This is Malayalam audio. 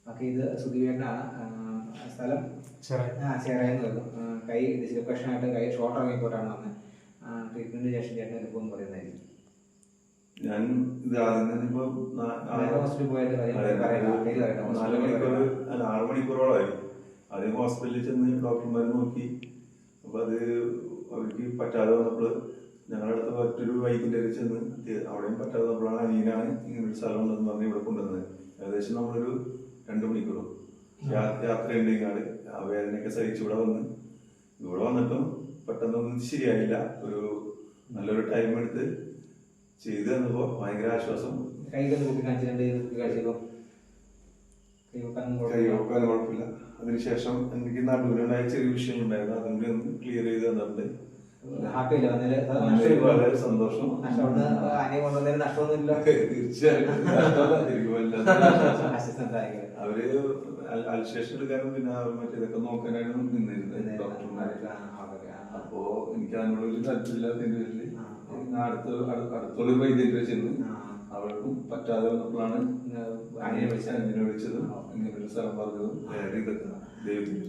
ഓക്കെ, ഇത് സുധീവേട്ടനാണ്. സ്ഥലം ചേറായെന്ന് വരുന്നു. കൈ ഡിസ്ലൊക്കേഷനായിട്ട് കൈ ഷോർട്ട് ഇറങ്ങിപ്പോട്ടാണ് വന്നത്. ട്രീറ്റ്മെൻറ്റ് ശേഷം ചേട്ടൻ എടുക്കുമെന്ന് പറയുന്നതായിരിക്കും. ഞാൻ ഇത് ആദ്യം തന്നെ ഇപ്പോൾ ഹോസ്പിറ്റലിൽ പോയത് 6 മണിക്കൂറോളമായി. ആദ്യം ഹോസ്പിറ്റലിൽ ചെന്ന് ഡോക്ടർമാർ നോക്കി. അപ്പോൾ അത് അവർക്ക് പറ്റാതെ വന്നപ്പോൾ ഞങ്ങളുടെ അടുത്ത് മറ്റൊരു വൈദ്യൻ്റെ ചെന്ന് അവിടെയും പറ്റാതെ വന്നപ്പോഴാണ് അനിയനാണ് ഇങ്ങനൊരു സ്ഥലം ഉണ്ടെന്ന് പറഞ്ഞ് ഇവിടെ കൊണ്ടുവന്നത്. ഏകദേശം നമ്മളൊരു 2 മണിക്കൂർ യാത്രയുണ്ടെങ്കിൽ ആ വേദനയൊക്കെ സഹിച്ച് ഇവിടെ വന്നിട്ടും പെട്ടെന്നൊന്നും ശരിയായില്ല. നല്ലൊരു ടൈം എടുത്ത് ചെയ്ത് തന്നപ്പോൾ ഭയങ്കര ആശ്വാസം. കൈവക്കാൻ കുഴപ്പമില്ല. അതിനുശേഷം എനിക്ക് നടുവിലുണ്ടായ ചെറിയ വിഷയങ്ങളുണ്ടായിരുന്നു, അതിൻ്റെ ഒന്ന് ക്ലിയർ ചെയ്ത് തന്നിട്ടുണ്ട്. വളരെ സന്തോഷം. തീർച്ചയായിട്ടും അവര് അൽശേഷൻ എടുക്കാനും പിന്നെ മറ്റേതൊക്കെ നോക്കാനായിരുന്നു നിന്നിരുന്നത് ഡോക്ടർമാര്. അപ്പോ എനിക്ക് അതിനോട് ഒരു താല്പര്യമില്ലാത്തതിന്റെ പേരില് അടുത്തുള്ള വൈദ്യുതി ചെന്ന് അവർക്കും പറ്റാതെ വന്നപ്പോഴാണ് അനിയനെ വിളിച്ചതും ഇങ്ങനൊരു സ്ഥലം പറഞ്ഞതും ഇതൊക്കെ ദൈവത്തിന്റെ